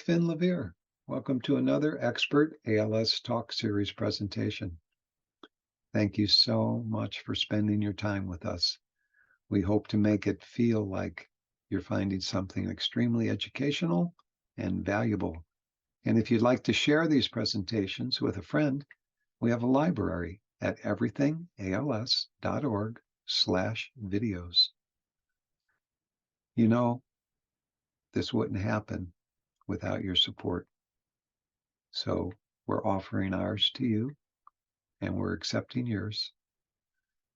Finn Levere. Welcome to another Expert ALS Talk Series presentation. Thank you so much for spending your time with us. We hope to make it feel like you're finding something extremely educational and valuable. And if you'd like to share these presentations with a friend, we have a library at everythingals.org/videos. You know, this wouldn't happen without your support. So we're offering ours to you, and we're accepting yours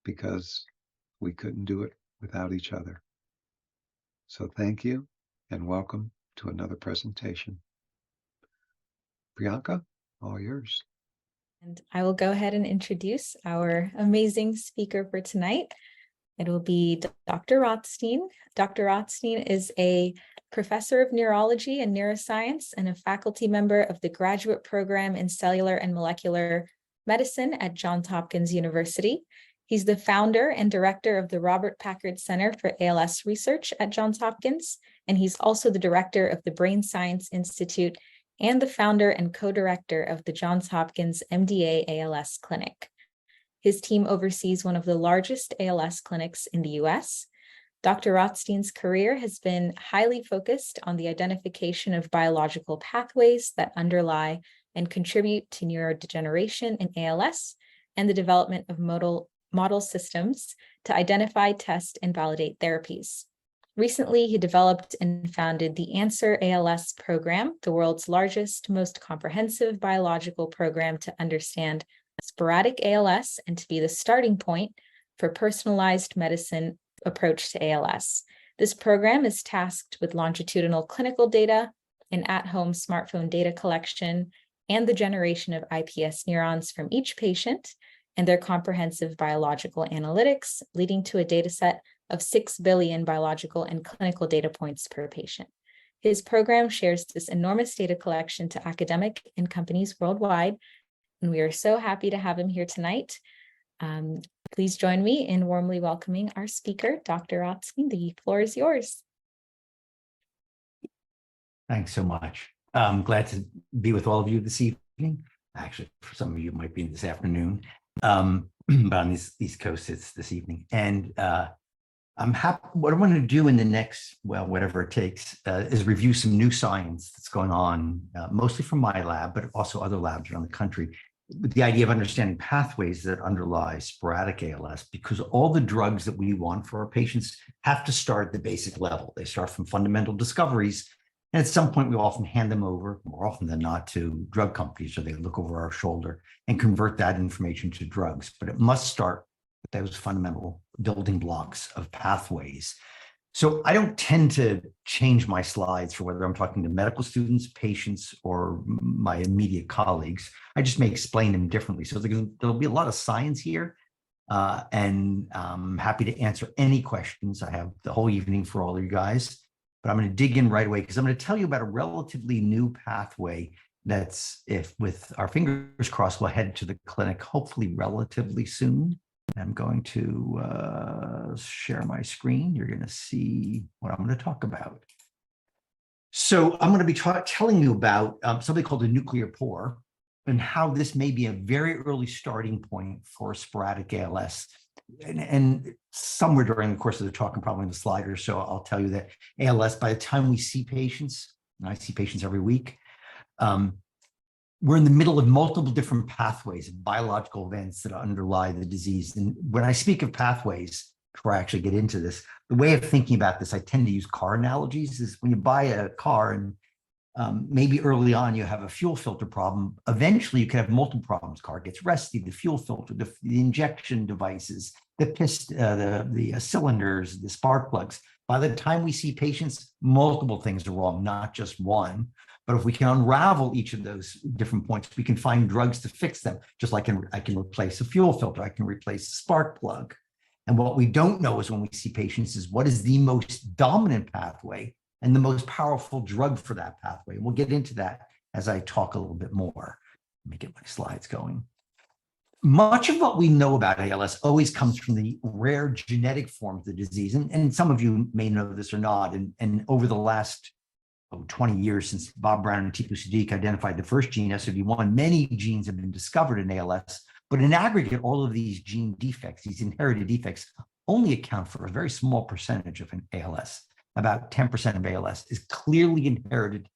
because we couldn't do it without each other. So thank you and welcome to another presentation. Priyanka, all yours. And I will go ahead and introduce our amazing speaker for tonight. It will be Dr. Rothstein. Dr. Rothstein is a professor of neurology and neuroscience and a faculty member of the graduate program in cellular and molecular medicine at Johns Hopkins University. He's the founder and director of the Robert Packard Center for ALS Research at Johns Hopkins, and he's also the director of the Brain Science Institute and the founder and co-director of the Johns Hopkins MDA ALS Clinic. His team oversees one of the largest ALS clinics in the US. Dr. Rothstein's career has been highly focused on the identification of biological pathways that underlie and contribute to neurodegeneration in ALS and the development of model systems to identify, test, and validate therapies. Recently, he developed and founded the Answer ALS program, the world's largest, most comprehensive biological program to understand sporadic ALS and to be the starting point for personalized medicine approach to ALS. This program is tasked with longitudinal clinical data and at-home smartphone data collection and the generation of iPS neurons from each patient and their comprehensive biological analytics, leading to a data set of 6 billion biological and clinical data points per patient. His program shares this enormous data collection to academic and companies worldwide, and we are so happy to have him here tonight. Please join me in warmly welcoming our speaker, Dr. Rothstein. The floor is yours. Thanks so much. I'm glad to be with all of you this evening. Actually, for some of you, it might be this afternoon, but on the East Coast, it's this evening. And I'm happy. What I want to do in the next, well, whatever it takes, is review some new science that's going on, mostly from my lab, but also other labs around the country, with the idea of understanding pathways that underlie sporadic ALS, because all the drugs that we want for our patients have to start at the basic level. They start from fundamental discoveries, and at some point we often hand them over, more often than not, to drug companies, or they look over our shoulder and convert that information to drugs. But it must start with those fundamental building blocks of pathways. So I don't tend to change my slides for whether I'm talking to medical students, patients, or my immediate colleagues. I just may explain them differently. So there'll be a lot of science here, and I'm happy to answer any questions. I have the whole evening for all of you guys, but I'm going to dig in right away because I'm going to tell you about a relatively new pathway that's, if with our fingers crossed, we'll head to the clinic hopefully relatively soon. I'm going to share my screen. You're going to see what I'm going to talk about. So I'm going to be telling you about something called a nuclear pore and how this may be a very early starting point for sporadic ALS. And somewhere during the course of the talk, and probably in the slide or so, I'll tell you that ALS, by the time we see patients, and I see patients every week, we're in the middle of multiple different pathways of biological events that underlie the disease. And when I speak of pathways, before I actually get into this, the way of thinking about this, I tend to use car analogies, is when you buy a car and maybe early on you have a fuel filter problem, eventually you can have multiple problems. Car gets rusty, the fuel filter, the injection devices, the cylinders, the spark plugs. By the time we see patients, multiple things are wrong, not just one. But if we can unravel each of those different points, we can find drugs to fix them. Just like I can replace a fuel filter, I can replace a spark plug. And what we don't know is when we see patients is what is the most dominant pathway and the most powerful drug for that pathway. We'll get into that as I talk a little bit more. Let me get my slides going. Much of what we know about ALS always comes from the rare genetic form of the disease. And some of you may know this or not. And over the last 20 years since Bob Brown and Tipu Sadiq identified the first gene, SOD1. Many genes have been discovered in ALS, but in aggregate, all of these gene defects, these inherited defects, only account for a very small percentage of an ALS. About 10% of ALS is clearly inherited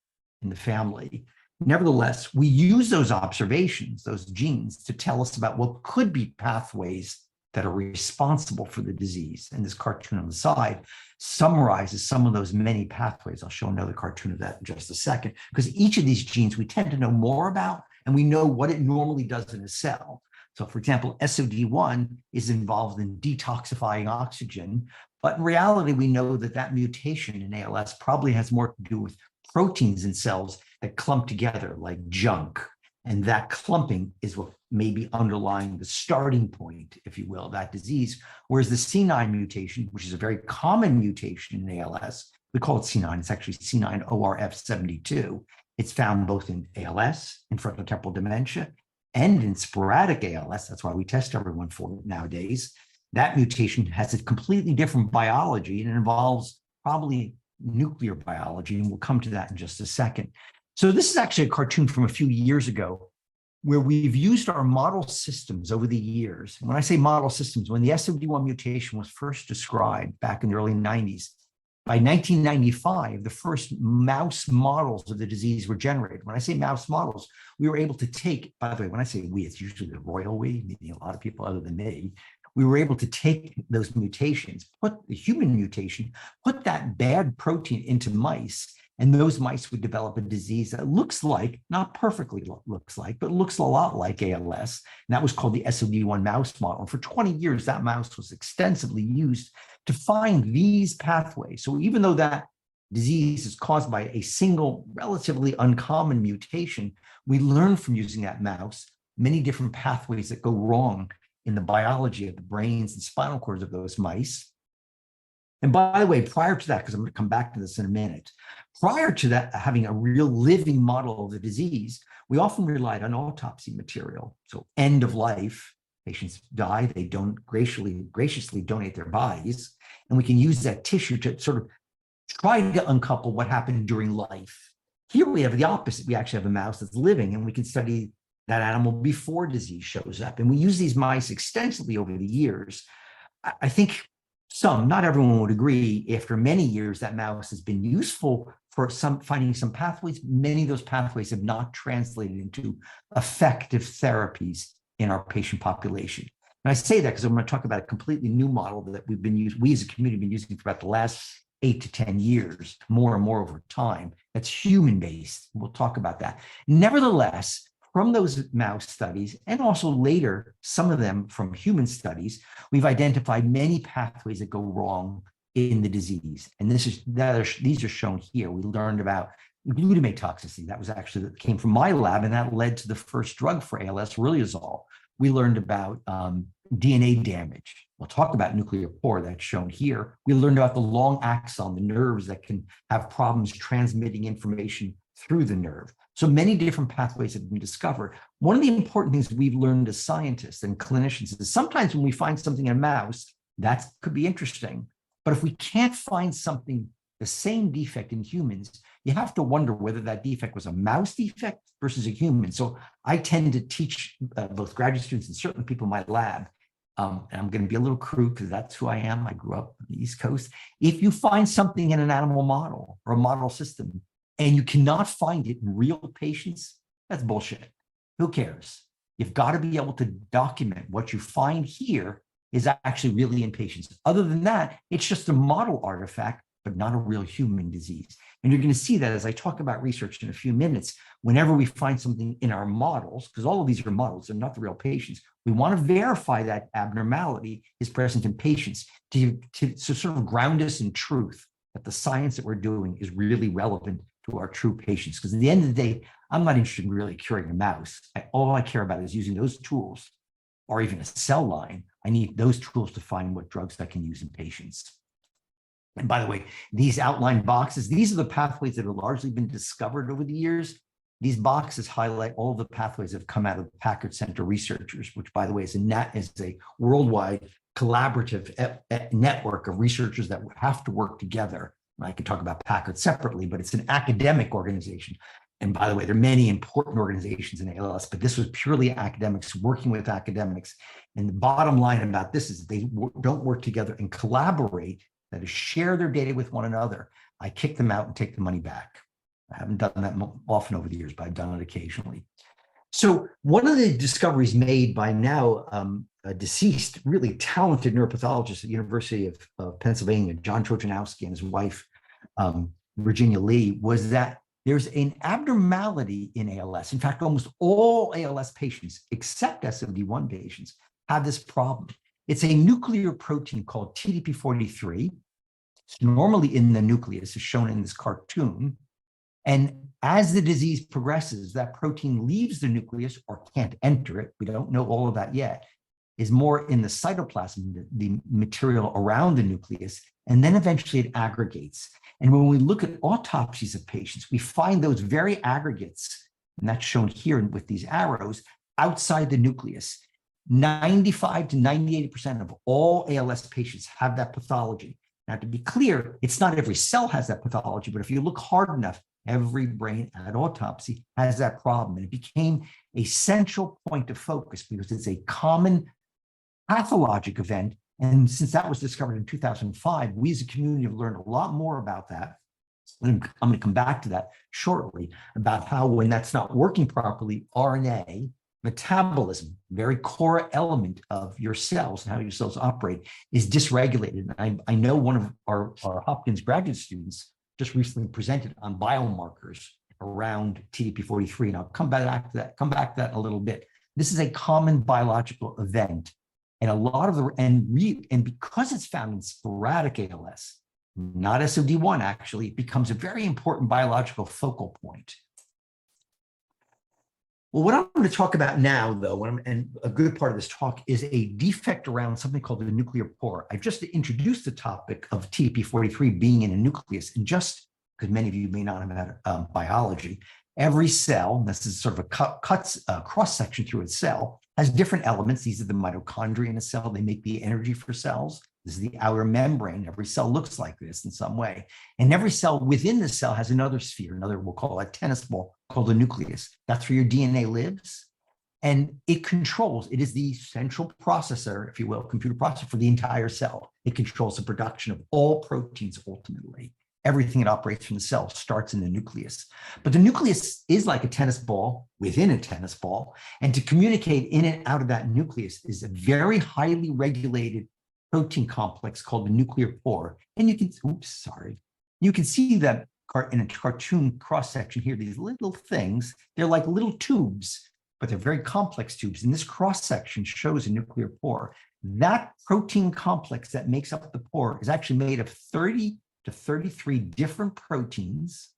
in the family. Nevertheless, we use those observations, those genes, to tell us about what could be pathways that are responsible for the disease. And this cartoon on the side summarizes some of those many pathways. I'll show another cartoon of that in just a second, because each of these genes we tend to know more about, and we know what it normally does in a cell. So for example, SOD1 is involved in detoxifying oxygen, but in reality, we know that that mutation in ALS probably has more to do with proteins in cells that clump together like junk. And that clumping is what may be underlying the starting point, if you will, of that disease. Whereas the C9 mutation, which is a very common mutation in ALS, we call it C9, it's actually C9orf72. It's found both in ALS, in frontotemporal dementia, and in sporadic ALS. That's why we test everyone for it nowadays. That mutation has a completely different biology, and it involves probably nuclear biology, and we'll come to that in just a second. So this is actually a cartoon from a few years ago where we've used our model systems over the years. When I say model systems, when the SOD1 mutation was first described back in the early 90s, by 1995, the first mouse models of the disease were generated. When I say mouse models, we were able to take, by the way, when I say we, it's usually the royal we, meaning a lot of people other than me. We were able to take those mutations, put the human mutation, put that bad protein into mice, and those mice would develop a disease that looks like, not perfectly looks like, but looks a lot like ALS. And that was called the SOD1 mouse model. And for 20 years, that mouse was extensively used to find these pathways. So even though that disease is caused by a single, relatively uncommon mutation, we learned from using that mouse many different pathways that go wrong in the biology of the brains and spinal cords of those mice. And by the way, prior to that, because I'm going to come back to this in a minute, prior to that, having a real living model of the disease, we often relied on autopsy material. So end of life, patients die, they don't graciously donate their bodies, and we can use that tissue to sort of try to uncouple what happened during life. Here we have the opposite. We actually have a mouse that's living, and we can study that animal before disease shows up. And we use these mice extensively over the years. I think not everyone would agree, after many years, that mouse has been useful for finding some pathways. Many of those pathways have not translated into effective therapies in our patient population. And I say that because I'm going to talk about a completely new model that we as a community have been using for about the last 8 to 10 years, more and more over time. That's human-based. We'll talk about that. Nevertheless, from those mouse studies, and also later, some of them from human studies, we've identified many pathways that go wrong in the disease. And these are shown here. We learned about glutamate toxicity. That came from my lab, and that led to the first drug for ALS, riluzole. We learned about DNA damage. We'll talk about nuclear pore, that's shown here. We learned about the long axon, the nerves that can have problems transmitting information through the nerve. So many different pathways have been discovered. One of the important things we've learned as scientists and clinicians is sometimes when we find something in a mouse, that could be interesting. But if we can't find something, the same defect in humans, you have to wonder whether that defect was a mouse defect versus a human. So I tend to teach both graduate students and certain people in my lab, and I'm going to be a little crude because that's who I am. I grew up on the East Coast. If you find something in an animal model or a model system, and you cannot find it in real patients, that's bullshit. Who cares? You've got to be able to document what you find here is actually really in patients. Other than that, it's just a model artifact, but not a real human disease. And you're going to see that as I talk about research in a few minutes. Whenever we find something in our models, because all of these are models, they're not the real patients, we want to verify that abnormality is present in patients to sort of ground us in truth, that the science that we're doing is really relevant to our true patients. Because at the end of the day, I'm not interested in really curing a mouse. All I care about is using those tools, or even a cell line. I need those tools to find what drugs I can use in patients. And by the way, these outlined boxes, these are the pathways that have largely been discovered over the years. These boxes highlight all of the pathways that have come out of the Packard Center researchers, which, by the way, is a worldwide collaborative network of researchers that have to work together I could talk about Packard separately, but it's an academic organization. And by the way, there are many important organizations in ALS, but this was purely academics working with academics. And the bottom line about this is they don't work together and collaborate, that is, share their data with one another. I kick them out and take the money back. I haven't done that often over the years, but I've done it occasionally. So one of the discoveries made by now a deceased, really talented neuropathologist at the University of Pennsylvania, John Trojanowski, and his wife, Virginia Lee, was that there's an abnormality in ALS. In fact, almost all ALS patients, except SOD1 patients, have this problem. It's a nuclear protein called TDP-43. It's normally in the nucleus, as shown in this cartoon. And as the disease progresses, that protein leaves the nucleus or can't enter it. We don't know all of that yet. Is more in the cytoplasm, the material around the nucleus, and then eventually it aggregates. And when we look at autopsies of patients, we find those very aggregates, and that's shown here with these arrows, outside the nucleus. 95 to 98% of all ALS patients have that pathology. Now, to be clear, it's not every cell has that pathology, but if you look hard enough, every brain at autopsy has that problem. And it became a central point of focus because it's a common pathologic event. And since that was discovered in 2005, we as a community have learned a lot more about that. And I'm going to come back to that shortly, about how when that's not working properly, RNA metabolism, very core element of your cells and how your cells operate, is dysregulated. And I know one of our Hopkins graduate students just recently presented on biomarkers around TDP-43, and I'll come back to that in a little bit. This is a common biological event. And a lot of the, and because it's found in sporadic ALS, not SOD1 actually, it becomes a very important biological focal point. Well, what I'm going to talk about now, though, and a good part of this talk, is a defect around something called the nuclear pore. I've just introduced the topic of TDP-43 being in a nucleus, and just because many of you may not have had biology, every cell, this is sort of a cross-section through a cell, has different elements. These are the mitochondria in a cell. They make the energy for cells. This is the outer membrane. Every cell looks like this in some way. And every cell within the cell has another sphere, another, we'll call it a tennis ball, called the nucleus. That's where your DNA lives. And it controls, it is the central processor, if you will, computer processor for the entire cell. It controls the production of all proteins ultimately. Everything that operates from the cell starts in the nucleus. But the nucleus is like a tennis ball within a tennis ball. And to communicate in and out of that nucleus is a very highly regulated protein complex called the nuclear pore. And you can, you can see that in a cartoon cross-section here, these little things, they're like little tubes, but they're very complex tubes. And this cross-section shows a nuclear pore. That protein complex that makes up the pore is actually made of 30 to 33 different proteins.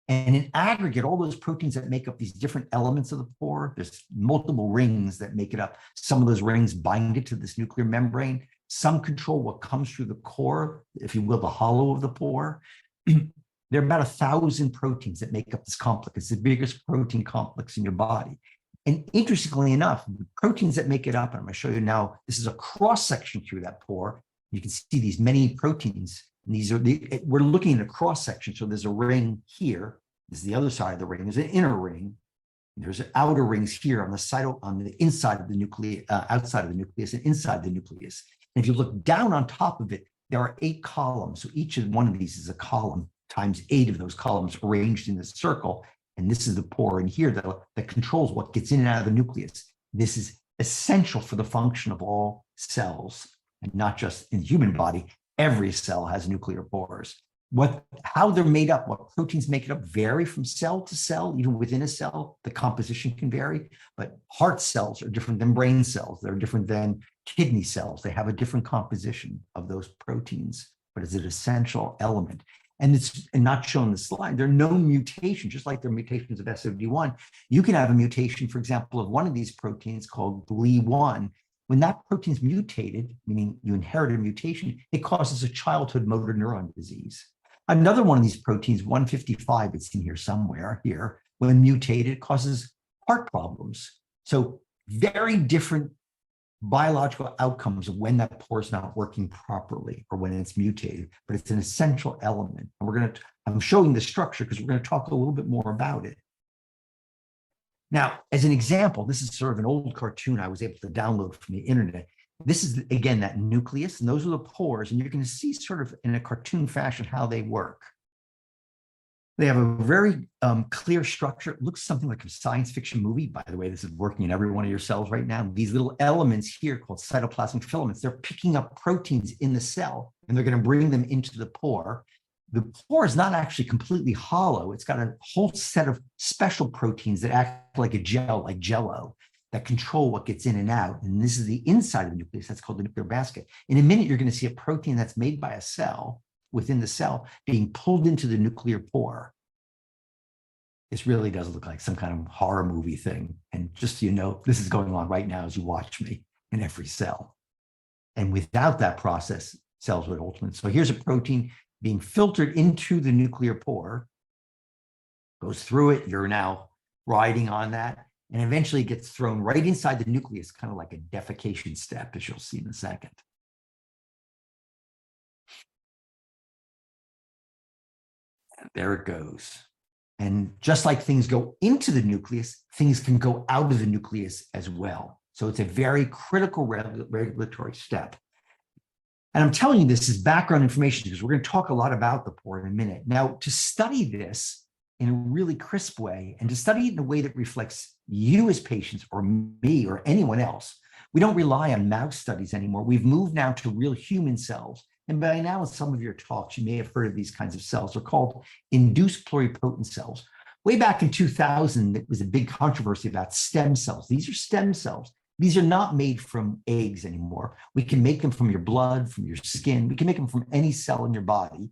And in aggregate, all those proteins that make up these different elements of the pore, there's multiple rings that make it up. Some of those rings bind it to this nuclear membrane. Some control what comes through the core, if you will, the hollow of the pore. There are about 1,000 proteins that make up this complex. It's the biggest protein complex in your body. And interestingly enough, the proteins that make it up, and I'm going to show you now, this is a cross-section through that pore. You can see these many proteins. And these are we're looking at a cross-section. So there's a ring here. This is the other side of the ring. There's an inner ring. There's outer rings here on the inside of the nucleus, outside of the nucleus, and inside the nucleus. And if you look down on top of it, there are 8 columns. So each of one of these is a column times 8 of those columns arranged in this circle. And this is the pore in here that controls what gets in and out of the nucleus. This is essential for the function of all cells, and not just in the human body. Every cell has nuclear pores. How they're made up, what proteins make it up vary from cell to cell. Even within a cell, the composition can vary. But heart cells are different than brain cells. They're different than kidney cells. They have a different composition of those proteins, but it's an essential element. And it's not shown in the slide. There are known mutations, just like there are mutations of SOD1. You can have a mutation, for example, of one of these proteins called GLI1. When that protein is mutated, meaning you inherit a mutation, it causes a childhood motor neuron disease. Another one of these proteins, 155, it's in here somewhere here, when mutated, it causes heart problems. So very different biological outcomes of when that pore is not working properly or when it's mutated, but it's an essential element. And I'm showing the structure because we're going to talk a little bit more about it. Now, as an example, this is sort of an old cartoon I was able to download from the internet. This is, again, that nucleus, and those are the pores, and you're going to see sort of in a cartoon fashion how they work. They have a very clear structure. It looks something like a science fiction movie. By the way, this is working in every one of your cells right now. These little elements here called cytoplasmic filaments, they're picking up proteins in the cell, and they're going to bring them into the pore. The pore is not actually completely hollow. It's got a whole set of special proteins that act like a gel, like Jell-O, that control what gets in and out. And this is the inside of the nucleus. That's called the nuclear basket. In a minute, you're going to see a protein that's made by a cell within the cell being pulled into the nuclear pore. This really does look like some kind of horror movie thing. And just so you know, this is going on right now as you watch me in every cell. And without that process, cells would ultimately. So here's a protein being filtered into the nuclear pore, goes through it. You're now riding on that, and eventually gets thrown right inside the nucleus, kind of like a defecation step, as you'll see in a second. And there it goes. And just like things go into the nucleus, things can go out of the nucleus as well. So it's a very critical regulatory step. And I'm telling you this is background information because we're going to talk a lot about the pore in a minute. Now, to study this in a really crisp way and to study it in a way that reflects you as patients or me or anyone else, we don't rely on mouse studies anymore. We've moved now to real human cells. And by now, in some of your talks, you may have heard of these kinds of cells. They're called induced pluripotent cells. Way back in 2000, there was a big controversy about stem cells. These are stem cells. These are not made from eggs anymore. We can make them from your blood, from your skin. We can make them from any cell in your body.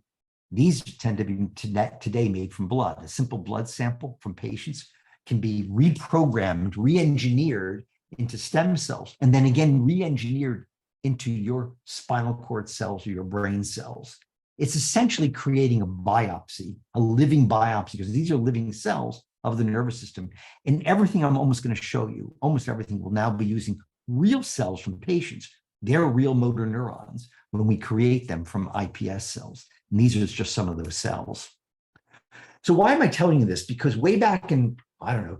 These tend to be today made from blood. A simple blood sample from patients can be reprogrammed, re-engineered into stem cells, and then again re-engineered into your spinal cord cells or your brain cells. It's essentially creating a biopsy, a living biopsy, because these are living cells of the nervous system. And everything I'm almost going to show you, almost everything will now be using real cells from patients. They're real motor neurons when we create them from iPS cells. And these are just some of those cells. So why am I telling you this? Because way back in,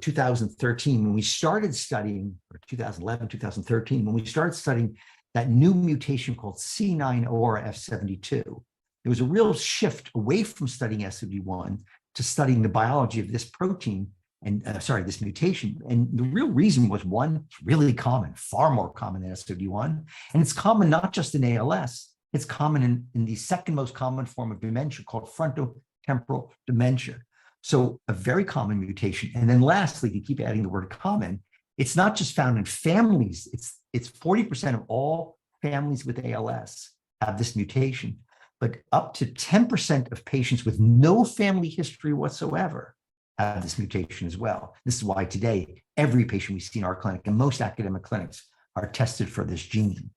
2013, when we started studying, or 2011, 2013, when we started studying that new mutation called C9orf72, there was a real shift away from studying SOD1 to studying the biology of this protein and this mutation. And the real reason was, one, it's really common, far more common than SOD1. And it's common not just in ALS, it's common in the second most common form of dementia called frontotemporal dementia. So a very common mutation. And then lastly, if you keep adding the word common, it's not just found in families, it's 40% of all families with ALS have this mutation, but up to 10% of patients with no family history whatsoever have this mutation as well. This is why today, every patient we see in our clinic and most academic clinics are tested for this gene.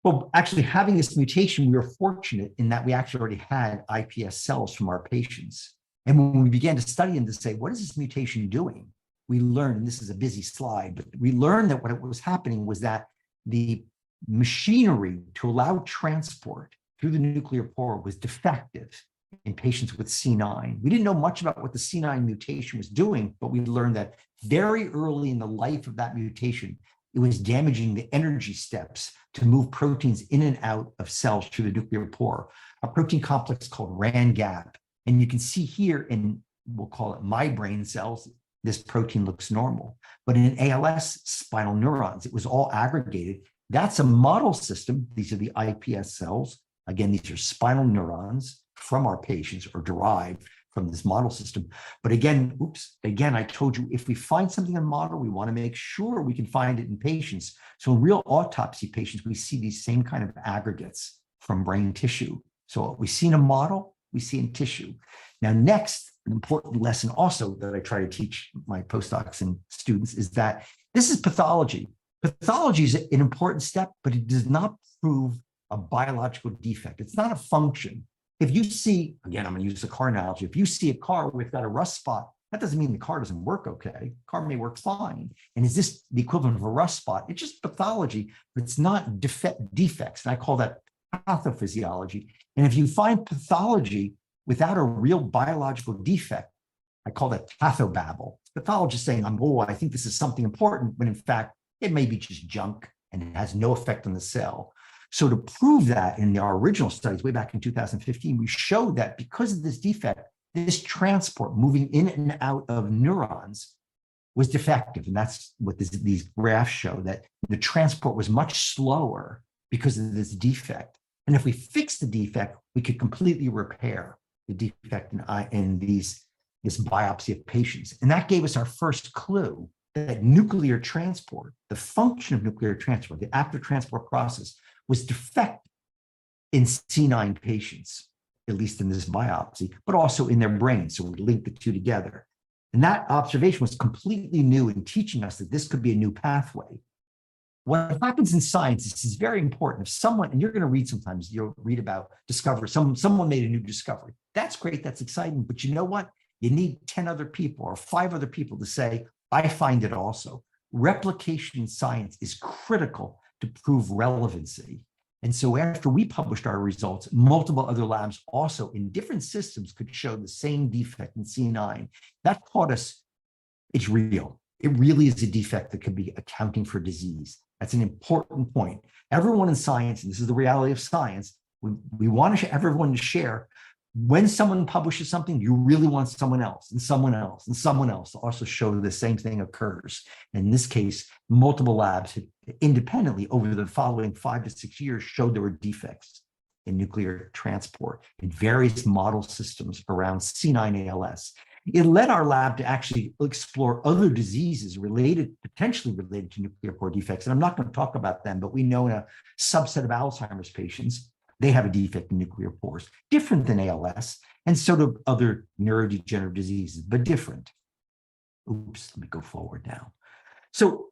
Well, actually having this mutation, we were fortunate in that we actually already had iPS cells from our patients. And when we began to study them to say, what is this mutation doing? We learned, and this is a busy slide, but we learned that what was happening was that the machinery to allow transport through the nuclear pore was defective in patients with C9. We didn't know much about what the C9 mutation was doing, but we learned that very early in the life of that mutation, it was damaging the energy steps to move proteins in and out of cells through the nuclear pore, a protein complex called RAN-GAP. And you can see here in, we'll call it my brain cells, this protein looks normal. But in ALS spinal neurons, it was all aggregated. That's a model system. These are the iPS cells. Again, these are spinal neurons from our patients or derived from this model system. But again, I told you, if we find something in a model, we want to make sure we can find it in patients. So in real autopsy patients, we see these same kind of aggregates from brain tissue. So what we see in a model, we see in tissue. Now, next, an important lesson also that I try to teach my postdocs and students is that this is pathology. Pathology is an important step, but it does not prove a biological defect. It's not a function. If you see, again, I'm going to use the car analogy. If you see a car with got a rust spot That doesn't mean the car doesn't work okay. Car may work fine. And is this the equivalent of a rust spot? It's just pathology, but it's not defects. And I call that pathophysiology. And if you find pathology without a real biological defect, I call that pathobabble. Pathologist saying, I think this is something important, when in fact, it may be just junk and it has no effect on the cell. So to prove that in our original studies way back in 2015, we showed that because of this defect, this transport moving in and out of neurons was defective. And that's what these graphs show, that the transport was much slower because of this defect. And if we fix the defect, we could completely repair the defect in this biopsy of patients. And that gave us our first clue that nuclear transport, the function of nuclear transport, the after transport process, was defective in C9 patients, at least in this biopsy, but also in their brains. So we linked the two together. And that observation was completely new in teaching us that this could be a new pathway. What happens in science, this is very important. If someone, and you're going to read sometimes, you'll read about discovery, someone made a new discovery. That's great, that's exciting, but you know what? You need 10 other people or 5 other people to say, I find it also. Replication in science is critical to prove relevancy. And so after we published our results, multiple other labs also in different systems could show the same defect in C9. That taught us it's real. It really is a defect that could be accounting for disease. That's an important point. Everyone in science, and this is the reality of science, we want everyone to share. When someone publishes something, you really want someone else and someone else and someone else to also show the same thing occurs. In this case, multiple labs independently over the following 5 to 6 years showed there were defects in nuclear transport in various model systems around C9 ALS. It led our lab to actually explore other diseases potentially related to nuclear pore defects. And I'm not going to talk about them, but we know in a subset of Alzheimer's patients, they have a defect in nuclear pores, different than ALS, and so do other neurodegenerative diseases, but different. Oops, let me go forward now. So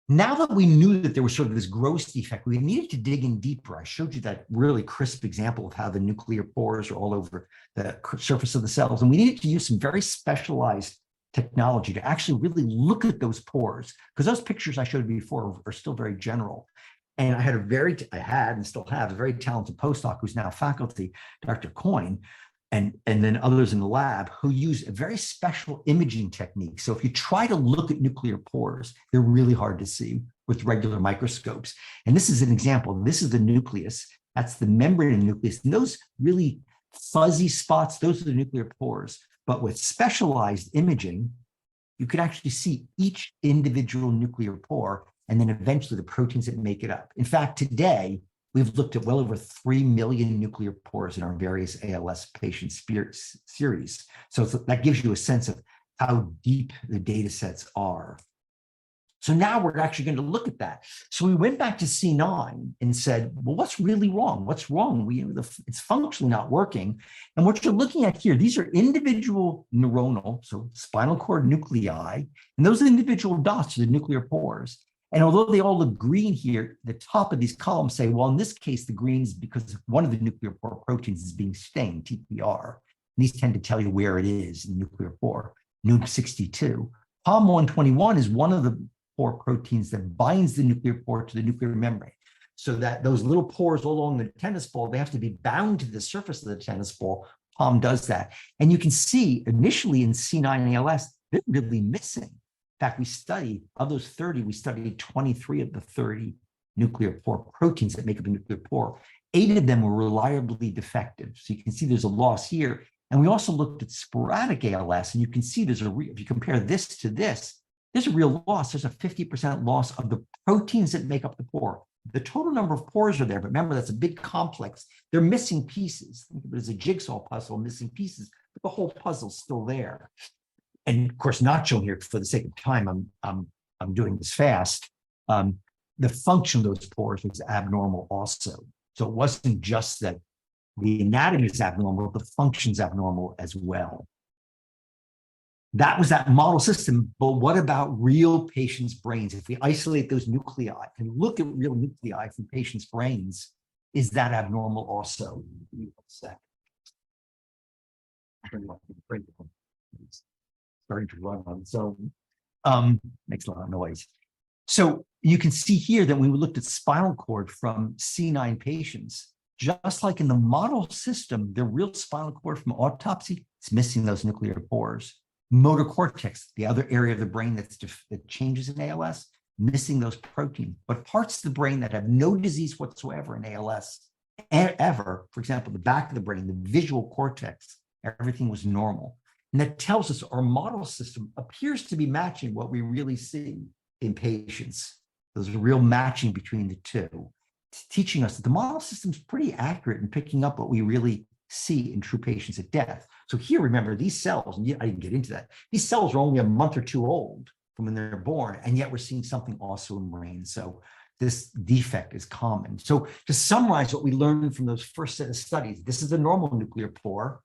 now that we knew that there was sort of this gross defect, we needed to dig in deeper. I showed you that really crisp example of how the nuclear pores are all over the surface of the cells. And we needed to use some very specialized technology to actually really look at those pores, because those pictures I showed you before are still very general. And I had and still have a very talented postdoc who's now faculty, Dr. Coyne, and then others in the lab who use a very special imaging technique. So if you try to look at nuclear pores, they're really hard to see with regular microscopes. And this is an example. This is the nucleus. That's the membrane nucleus. And those really fuzzy spots, those are the nuclear pores. But with specialized imaging, you can actually see each individual nuclear pore and then eventually the proteins that make it up. In fact, today, we've looked at well over 3 million nuclear pores in our various ALS patient series. So that gives you a sense of how deep the data sets are. So now we're actually going to look at that. So we went back to C9 and said, well, what's really wrong? What's wrong? It's functionally not working. And what you're looking at here, these are individual neuronal, so spinal cord nuclei, and those individual dots are the nuclear pores. And although they all look green here, the top of these columns say, well, in this case, the green is because one of the nuclear pore proteins is being stained, TPR. And these tend to tell you where it is in the nuclear pore, NUG62. POM121 is one of the pore proteins that binds the nuclear pore to the nuclear membrane. So that those little pores all along the tennis ball, they have to be bound to the surface of the tennis ball. POM does that. And you can see initially in C9 ALS, they're really missing. In fact, we studied, of those 30, we studied 23 of the 30 nuclear pore proteins that make up a nuclear pore. 8 of them were reliably defective. So you can see there's a loss here. And we also looked at sporadic ALS, and you can see if you compare this to this, there's a real loss. There's a 50% loss of the proteins that make up the pore. The total number of pores are there, but remember, that's a big complex. They're missing pieces. Think of it as a jigsaw puzzle, missing pieces, but the whole puzzle's still there. And of course, not shown here for the sake of time, I'm doing this fast. The function of those pores was abnormal also. So it wasn't just that the anatomy is abnormal, the function's abnormal as well. That was that model system, but what about real patients' brains? If we isolate those nuclei and look at real nuclei from patients' brains, is that abnormal also? starting to run on its own. Makes a lot of noise. So you can see here that when we looked at spinal cord from C9 patients, just like in the model system, the real spinal cord from autopsy, it's missing those nuclear pores. Motor cortex, the other area of the brain that changes in ALS, missing those proteins. But parts of the brain that have no disease whatsoever in ALS, ever, for example, the back of the brain, the visual cortex, everything was normal. And that tells us our model system appears to be matching what we really see in patients. There's a real matching between the two, teaching us that the model system is pretty accurate in picking up what we really see in true patients at death. So here, remember, these cells, and I didn't get into that, these cells are only a month or two old from when they're born, and yet we're seeing something also in brain. So this defect is common. So to summarize what we learned from those first set of studies, this is a normal nuclear pore.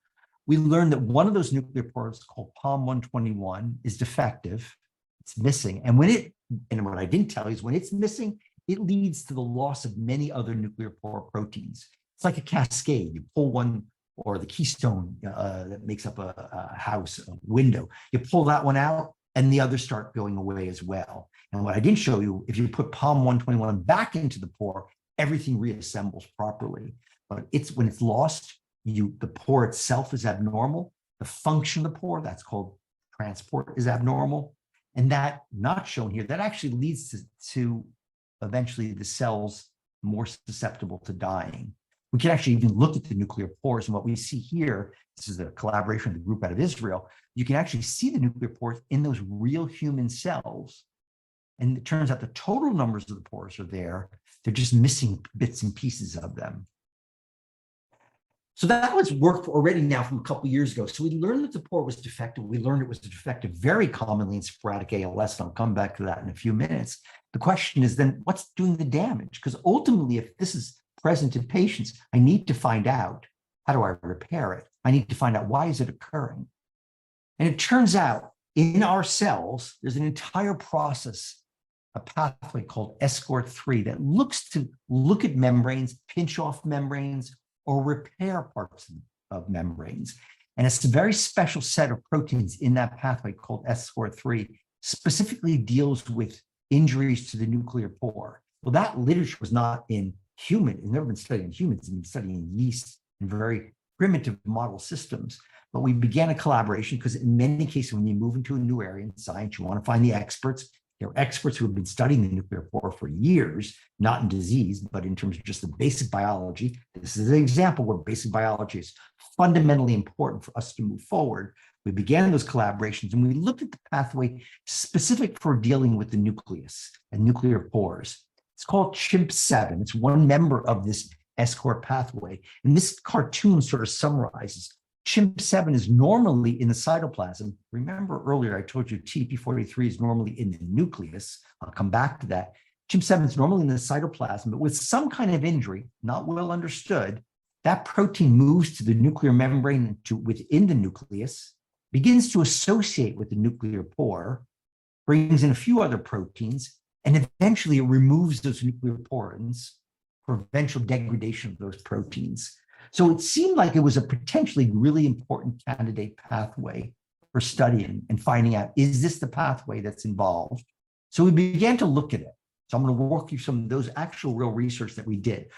We learned that one of those nuclear pores called POM121 is defective. It's missing. And what I didn't tell you is when it's missing, it leads to the loss of many other nuclear pore proteins. It's like a cascade. You pull one, or the keystone that makes up a house, a window. You pull that one out, and the others start going away as well. And what I didn't show you, if you put POM121 back into the pore, everything reassembles properly. But when it's lost, the pore itself is abnormal. The function of the pore, that's called transport, is abnormal. And that, not shown here, that actually leads to eventually the cells more susceptible to dying. We can actually even look at the nuclear pores, and what we see here, this is a collaboration with a group out of Israel, you can actually see the nuclear pores in those real human cells. And it turns out the total numbers of the pores are there. They're just missing bits and pieces of them. So that was work already now from a couple of years ago. So we learned that the pore was defective. We learned it was defective very commonly in sporadic ALS, and I'll come back to that in a few minutes. The question is then, what's doing the damage? Because ultimately, if this is present in patients, I need to find out, how do I repair it? I need to find out, why is it occurring? And it turns out in our cells, there's an entire process, a pathway called escort3 that looks to look at membranes, pinch off membranes, or repair parts of membranes. And it's a very special set of proteins in that pathway called escort3, specifically deals with injuries to the nuclear pore. Well, that literature was not in human, it's never been studied in humans, it's been studied in yeast and very primitive model systems. But we began a collaboration because in many cases, when you move into a new area in science, you want to find the experts. There are experts who have been studying the nuclear pore for years, not in disease, but in terms of just the basic biology. This is an example where basic biology is fundamentally important for us to move forward. We began those collaborations and we looked at the pathway specific for dealing with the nucleus and nuclear pores. It's called CHIMP7. It's one member of this escort pathway. And this cartoon sort of summarizes. CHIMP7 is normally in the cytoplasm. Remember earlier, I told you TP43 is normally in the nucleus. I'll come back to that. CHIMP7 is normally in the cytoplasm, but with some kind of injury, not well understood, that protein moves to the nuclear membrane within the nucleus, begins to associate with the nuclear pore, brings in a few other proteins, and eventually it removes those nuclear pores for eventual degradation of those proteins. So it seemed like it was a potentially really important candidate pathway for studying and finding out, is this the pathway that's involved? So we began to look at it. So I'm going to walk you some of those actual real research that we did.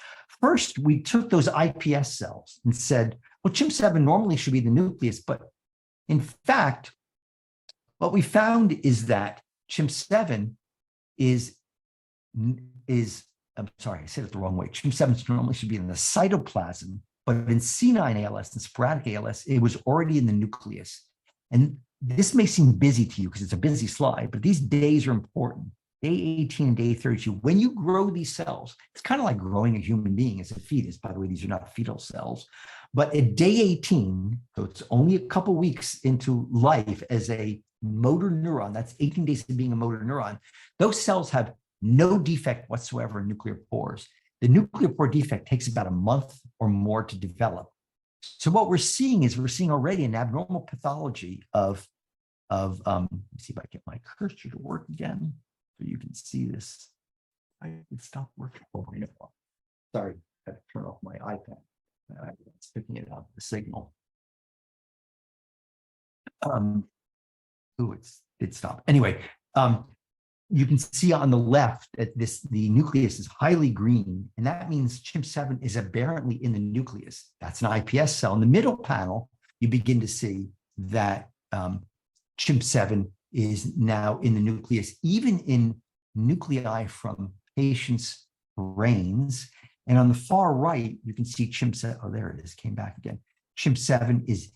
First, we took those iPS cells and said, well, CHIMP7 normally should be the nucleus, but in fact, what we found is that CHIMP7 I'm sorry, I said it the wrong way. CHIMP7 normally should be in the cytoplasm, but in C9 ALS and sporadic ALS, it was already in the nucleus. And this may seem busy to you because it's a busy slide, but these days are important. Day 18 and day 32, when you grow these cells, it's kind of like growing a human being as a fetus. By the way, these are not fetal cells. But at day 18, so it's only a couple weeks into life as a motor neuron, that's 18 days of being a motor neuron, those cells have no defect whatsoever in nuclear pores. The nuclear pore defect takes about a month or more to develop. So what we're seeing already an abnormal pathology of let me see if I get my cursor to work again so you can see this. I can stop working. Oh, I know. Sorry, I had to turn off my iPad. It's picking it up, the signal. it stopped. Anyway, you can see on the left that the nucleus is highly green, and that means CHIMP7 is aberrantly in the nucleus. That's an iPS cell. In the middle panel, you begin to see that CHIMP7 is now in the nucleus, even in nuclei from patients' brains. And on the far right, you can see CHIMP7. Oh, there it is, came back again. CHIMP7 is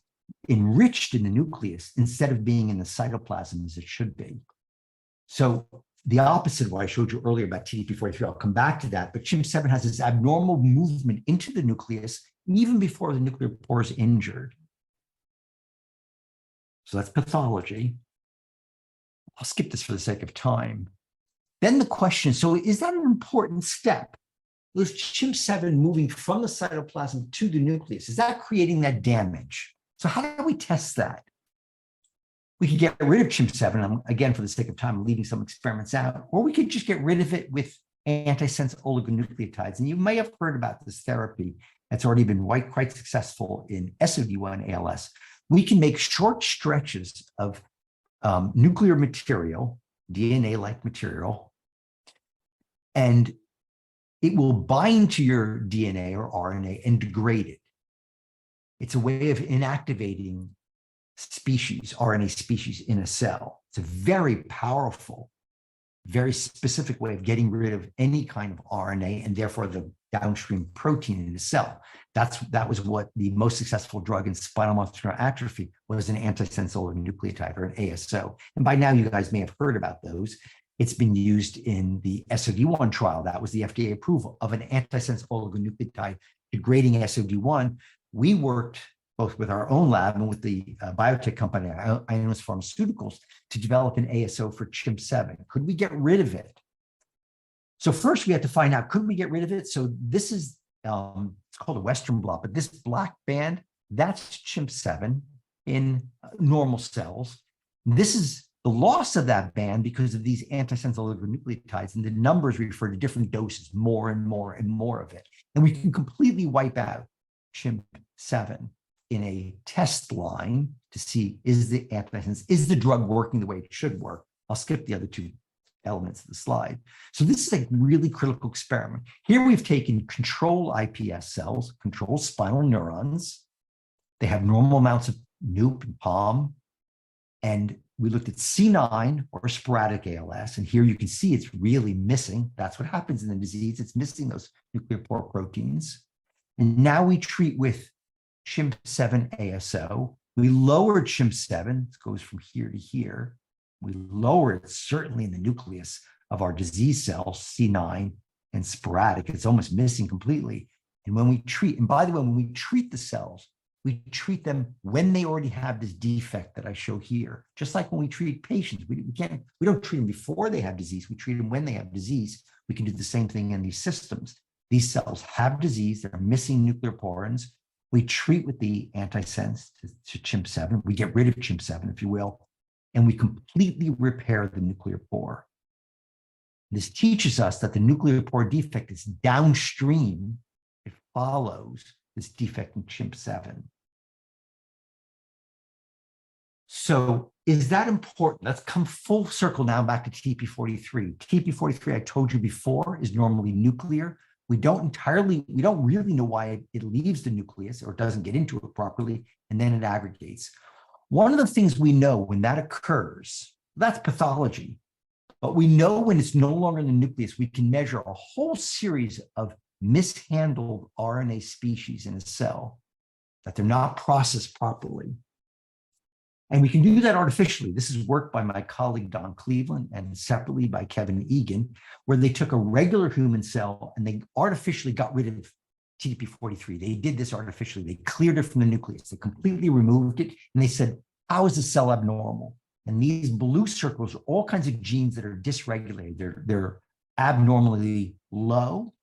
enriched in the nucleus instead of being in the cytoplasm as it should be. So the opposite of what I showed you earlier about TDP43, I'll come back to that, but CHIMP7 has this abnormal movement into the nucleus even before the nuclear pore is injured. So that's pathology. I'll skip this for the sake of time. Then the question, so is that an important step? Was CHIMP7 moving from the cytoplasm to the nucleus? Is that creating that damage? So how do we test that? We could get rid of CHIMP7, again, for the sake of time, I'm leaving some experiments out, or we could just get rid of it with antisense oligonucleotides. And you may have heard about this therapy that's already been quite successful in SOD1 ALS. We can make short stretches of nuclear material, DNA-like material, and it will bind to your DNA or RNA and degrade it. It's a way of inactivating species, RNA species in a cell. It's a very powerful, very specific way of getting rid of any kind of RNA and therefore the downstream protein in the cell. That was what the most successful drug in spinal muscular atrophy was, an antisense oligonucleotide, or an ASO. And by now you guys may have heard about those. It's been used in the SOD1 trial. That was the FDA approval of an antisense oligonucleotide degrading SOD1. We worked both with our own lab and with the biotech company, Ionis Pharmaceuticals, to develop an ASO for CHIMP7. Could we get rid of it? So first we had to find out, could we get rid of it? So this is, it's called a Western blot, but this black band, that's CHIMP7 in normal cells. This is the loss of that band because of these antisense oligonucleotides, and the numbers refer to different doses, more and more and more of it. And we can completely wipe out CHIMP7 in a test line to see, is the antisense, is the drug working the way it should work? I'll skip the other two elements of the slide. So this is a really critical experiment. Here we've taken control IPS cells, control spinal neurons. They have normal amounts of NUP and POM. And we looked at C9 or sporadic ALS. And here you can see it's really missing. That's what happens in the disease. It's missing those nuclear pore proteins. And now we treat with CHIMP7 ASO. We lowered CHIMP7, it goes from here to here. We lower it certainly in the nucleus of our disease cells, C9 and sporadic. It's almost missing completely. And when we treat, and by the way, when we treat the cells, we treat them when they already have this defect that I show here. Just like when we treat patients, we don't treat them before they have disease. We treat them when they have disease. We can do the same thing in these systems. These cells have disease. They're missing nuclear porins. We treat with the antisense to CHIMP7. We get rid of CHIMP7, if you will, and we completely repair the nuclear pore. This teaches us that the nuclear pore defect is downstream. It follows this defect in CHIMP7. So is that important? Let's come full circle now back to TP43. TP43, I told you before, is normally nuclear. We don't really know why it leaves the nucleus or doesn't get into it properly, and then it aggregates. One of the things we know when that occurs, that's pathology, but we know when it's no longer in the nucleus, we can measure a whole series of mishandled RNA species in a cell, that they're not processed properly. And we can do that artificially. This is work by my colleague, Don Cleveland, and separately by Kevin Egan, where they took a regular human cell and they artificially got rid of TDP43. They did this artificially. They cleared it from the nucleus. They completely removed it. And they said, how is the cell abnormal? And these blue circles are all kinds of genes that are dysregulated. They're abnormally low.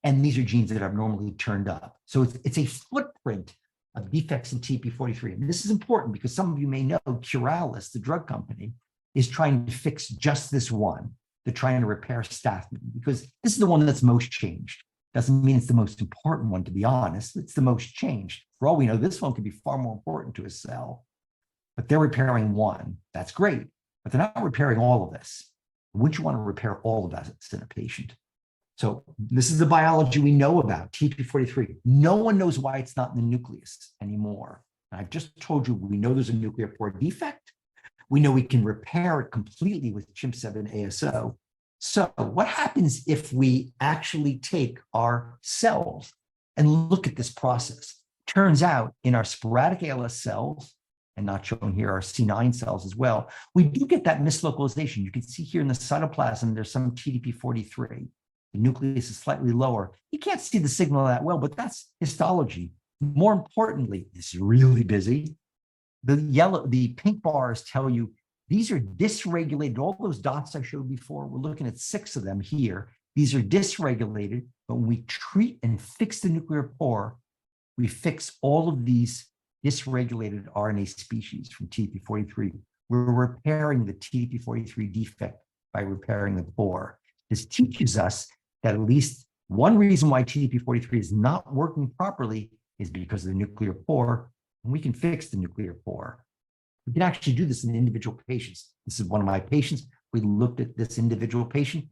And these are genes that are abnormally turned up. So it's a footprint of defects in TP43. And this is important because some of you may know Curalis, the drug company, is trying to fix just this one. They're trying to repair statin because this is the one that's most changed. Doesn't mean it's the most important one, to be honest. It's the most changed. For all we know, this one could be far more important to a cell. but they're repairing one. That's great, but they're not repairing all of this. Wouldn't you want to repair all of that in a patient? So this is the biology we know about, TP43. No one knows why it's not in the nucleus anymore. And I've just told you, we know there's a nuclear pore defect. We know we can repair it completely with CHIM7 ASO. So what happens if we actually take our cells and look at this process? Turns out in our sporadic ALS cells, and not shown here, our C9 cells as well, we do get that mislocalization. You can see here in the cytoplasm, there's some TDP43. The nucleus is slightly lower. You can't see the signal that well, but that's histology. More importantly, it's really busy. The pink bars tell you these are dysregulated. All those dots I showed before, we're looking at 6 of them here. These are dysregulated, but when we treat and fix the nuclear pore, we fix all of these dysregulated RNA species from TDP43. We're repairing the TDP43 defect by repairing the pore. This teaches us that at least one reason why TDP43 is not working properly is because of the nuclear pore, and we can fix the nuclear pore. We can actually do this in individual patients. This is one of my patients. We looked at this individual patient,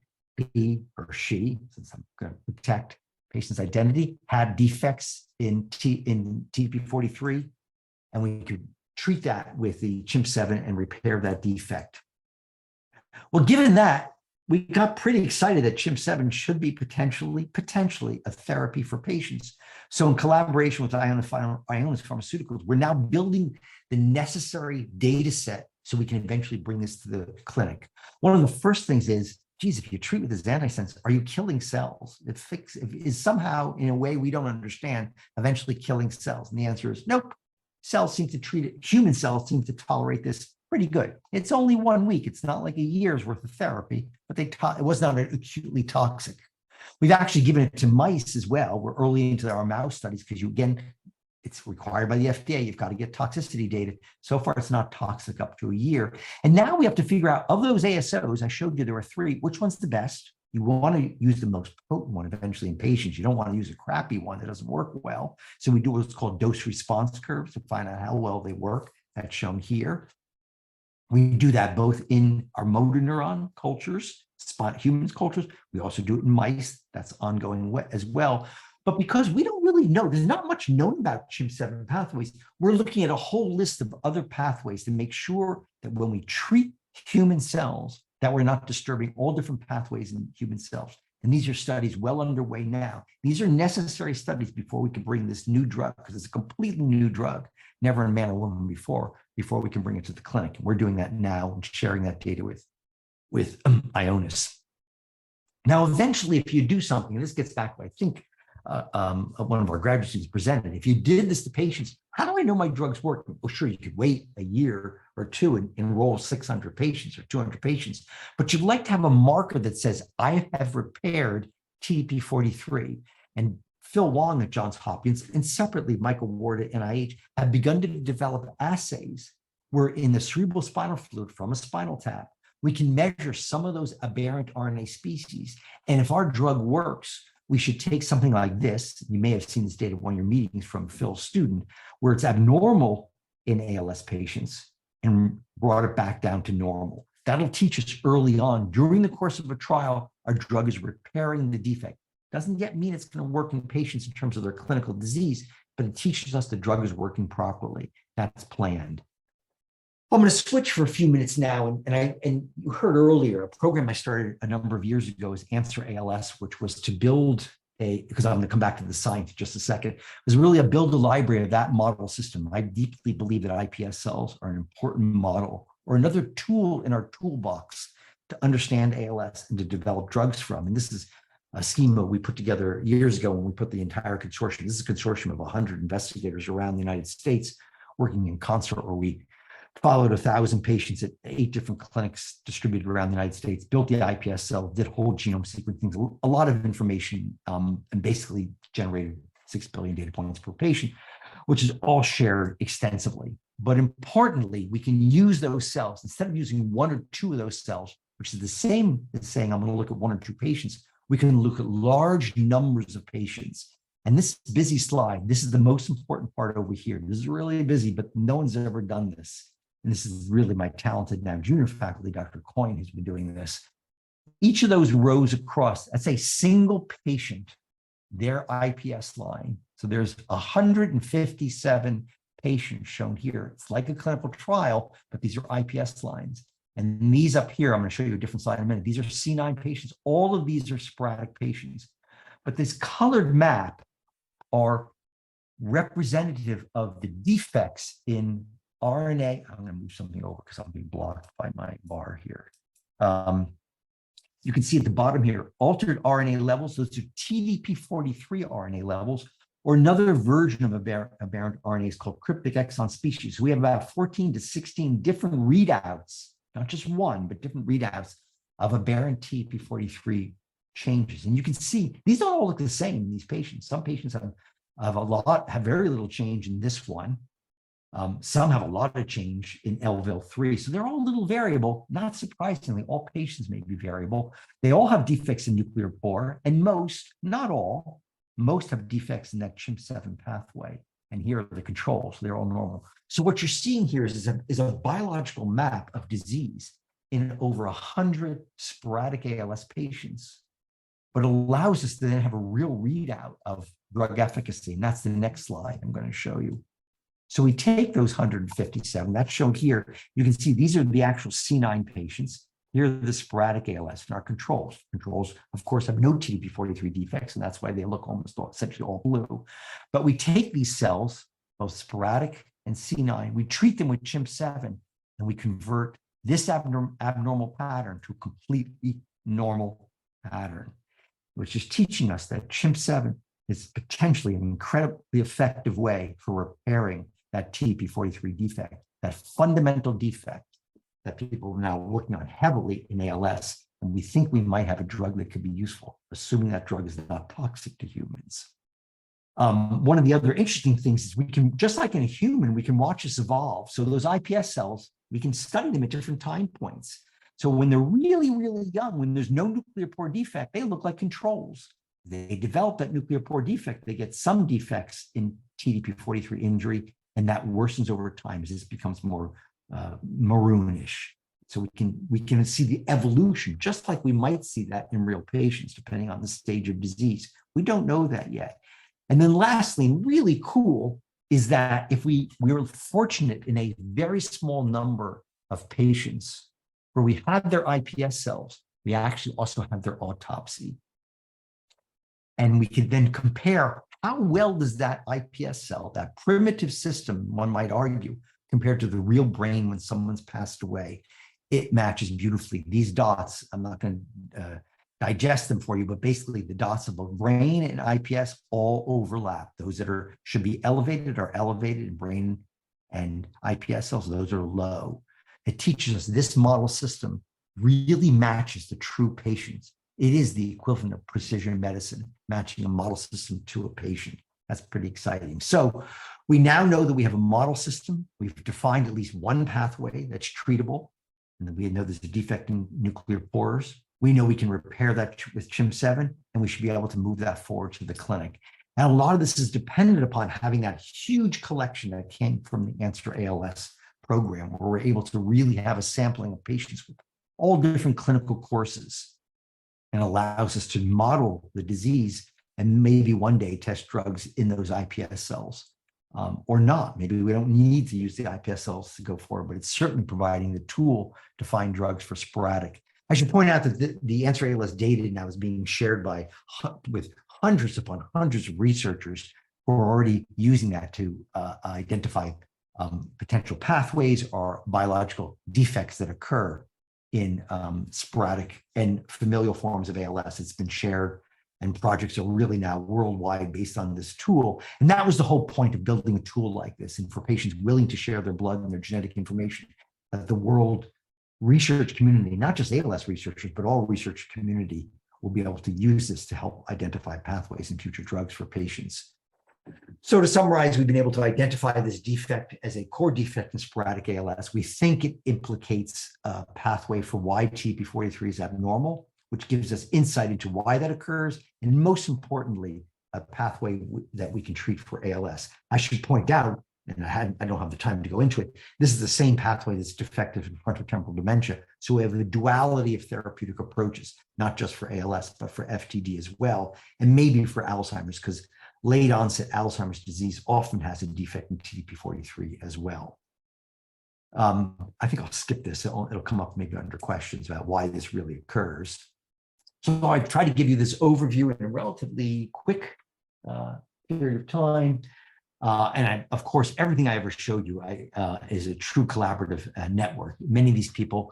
he or she, since I'm going to protect patient's identity, had defects in TDP43, and we could treat that with the CHIM7 and repair that defect. Well, given that, we got pretty excited that CHIM7 should be potentially a therapy for patients. So in collaboration with Ionis Pharmaceuticals, we're now building the necessary data set so we can eventually bring this to the clinic. One of the first things is, geez, if you treat with this antisense, are you killing cells? It is somehow, in a way we don't understand, eventually killing cells. And the answer is nope. Cells seem to treat it, human cells seem to tolerate this pretty good. It's only 1 week. It's not like a year's worth of therapy, but it was not acutely toxic. We've actually given it to mice as well. We're early into our mouse studies because it's required by the FDA. You've got to get toxicity data. So far, it's not toxic up to a year. And now we have to figure out, of those ASOs, I showed you there were 3, which one's the best? You want to use the most potent one eventually in patients. You don't want to use a crappy one that doesn't work well. So we do what's called dose response curves to find out how well they work. That's shown here. We do that both in our motor neuron cultures, humans cultures. We also do it in mice. That's ongoing as well. But because we don't really know, there's not much known about CHIM7 pathways, we're looking at a whole list of other pathways to make sure that when we treat human cells, that we're not disturbing all different pathways in human cells. And these are studies well underway now. These are necessary studies before we can bring this new drug, because it's a completely new drug, never in man or woman before we can bring it to the clinic. And we're doing that now and sharing that data with Ionis. Now, eventually, if you do something, and this gets back to, I think, one of our graduate students presented, if you did this to patients, how do I know my drug's working? Well, sure, you could wait a year or two and enroll 600 patients or 200 patients, but you'd like to have a marker that says, I have repaired TDP43. And Phil Wong at Johns Hopkins and separately Michael Ward at NIH have begun to develop assays where in the cerebral spinal fluid from a spinal tap, we can measure some of those aberrant RNA species. And if our drug works, we should take something like this. You may have seen this data at one of your meetings from Phil's student, where it's abnormal in ALS patients and brought it back down to normal. That'll teach us early on during the course of a trial, our drug is repairing the defect. Doesn't yet mean it's going to work in patients in terms of their clinical disease, but it teaches us the drug is working properly. That's planned. I'm going to switch for a few minutes now, and you heard earlier a program I started a number of years ago is Answer ALS, which was to build because I'm going to come back to the science in just a second, was really a build a library of that model system. I deeply believe that iPS cells are an important model or another tool in our toolbox to understand ALS and to develop drugs from. And this is a schema we put together years ago when we put the entire consortium. This is a consortium of 100 investigators around the United States working in concert, where we followed 1,000 patients at 8 different clinics distributed around the United States, built the iPS cell, did whole genome sequencing, a lot of information, and basically generated 6 billion data points per patient, which is all shared extensively. But importantly, we can use those cells, instead of using 1 or 2 of those cells, which is the same as saying I'm going to look at 1 or 2 patients, we can look at large numbers of patients. And this busy slide, this is the most important part over here. This is really busy, but no one's ever done this. and this is really my talented now junior faculty, Dr. Coyne, who's been doing this. Each of those rows across, that's a single patient, their IPS line. So there's 157 patients shown here. It's like a clinical trial, but these are IPS lines. And these up here, I'm going to show you a different slide in a minute. These are C9 patients. All of these are sporadic patients. But this colored map are representative of the defects in RNA. I'm going to move something over because I'm being blocked by my bar here. You can see at the bottom here, altered RNA levels. Those are TDP43 RNA levels, or another version of aberrant RNAs called cryptic exon species. We have about 14 to 16 different readouts, not just one, but different readouts of aberrant TDP43 changes. And you can see these don't all look the same in these patients. Some patients have very little change in this one. Some have a lot of change in LVIL3. So they're all a little variable. Not surprisingly, all patients may be variable. They all have defects in nuclear pore, and most, not all, most have defects in that CHIM7 pathway. And here are the controls. They're all normal. So what you're seeing here is a biological map of disease in over 100 sporadic ALS patients, but allows us to then have a real readout of drug efficacy. And that's the next slide I'm going to show you. So we take those 157, that's shown here. You can see these are the actual C9 patients. Here are the sporadic ALS and our controls. Controls, of course, have no TDP43 defects, and that's why they look almost essentially all blue. But we take these cells, both sporadic and C9, we treat them with CHIM7, and we convert this abnormal pattern to a completely normal pattern, which is teaching us that CHIM7 is potentially an incredibly effective way for repairing that TDP43 defect, that fundamental defect that people are now working on heavily in ALS. And we think we might have a drug that could be useful, assuming that drug is not toxic to humans. One of the other interesting things is we can, just like in a human, we can watch this evolve. So those IPS cells, we can study them at different time points. So when they're really, really young, when there's no nuclear pore defect, they look like controls. They develop that nuclear pore defect, they get some defects in TDP43 injury, and that worsens over time as this becomes more maroonish. So we can see the evolution, just like we might see that in real patients, depending on the stage of disease. We don't know that yet. And then lastly, and really cool, is that if we were fortunate in a very small number of patients where we had their IPS cells, we actually also have their autopsy. And we could then compare how well does that IPS cell, that primitive system, one might argue, compared to the real brain when someone's passed away. It matches beautifully. These dots, I'm not going to digest them for you, but basically the dots of a brain and IPS all overlap. Those that should be elevated are elevated in brain and IPS cells, those are low. It teaches us this model system really matches the true patients. It is the equivalent of precision medicine, matching a model system to a patient. That's pretty exciting. So we now know that we have a model system. We've defined at least one pathway that's treatable, and then we know there's a defect in nuclear pores. We know we can repair that with CHIM7, and we should be able to move that forward to the clinic. And a lot of this is dependent upon having that huge collection that came from the Answer ALS program, where we're able to really have a sampling of patients with all different clinical courses, and allows us to model the disease and maybe one day test drugs in those IPS cells or not. Maybe we don't need to use the IPS cells to go forward, but it's certainly providing the tool to find drugs for sporadic. I should point out that the Answer ALS data now is being shared with hundreds upon hundreds of researchers who are already using that to identify potential pathways or biological defects that occur in sporadic and familial forms of ALS. It's been shared, and projects are really now worldwide based on this tool. And that was the whole point of building a tool like this, and for patients willing to share their blood and their genetic information, that the world research community, not just ALS researchers, but all research community, will be able to use this to help identify pathways and future drugs for patients. So to summarize, we've been able to identify this defect as a core defect in sporadic ALS. We think it implicates a pathway for why TDP43 is abnormal, which gives us insight into why that occurs, and most importantly, a pathway that we can treat for ALS. I should point out and I don't have the time to go into it. This is the same pathway that's defective in frontotemporal dementia. So we have a duality of therapeutic approaches, not just for ALS, but for FTD as well, and maybe for Alzheimer's, because late onset Alzheimer's disease often has a defect in TDP-43 as well. I think I'll skip this. It'll come up maybe under questions about why this really occurs. So I try to give you this overview in a relatively quick period of time. And of course, everything I ever showed you is a true collaborative network. Many of these people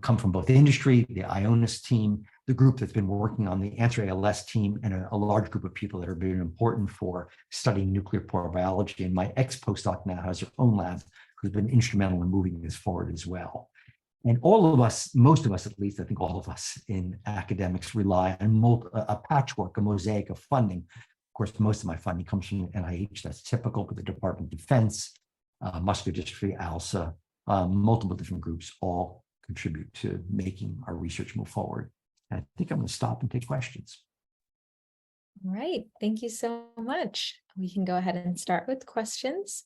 come from both industry, the Ionis team, the group that's been working on the Answer ALS team, and a large group of people that have been important for studying nuclear pore biology. And my ex-postdoc now has her own lab, who's been instrumental in moving this forward as well. And all of us, most of us at least, I think all of us in academics rely on a patchwork, a mosaic of funding. Of course, most of my funding comes from NIH. That's typical, but the Department of Defense, Muscular Dystrophy, ALSA, multiple different groups all contribute to making our research move forward. And I think I'm going to stop and take questions. All right, thank you so much. We can go ahead and start with questions.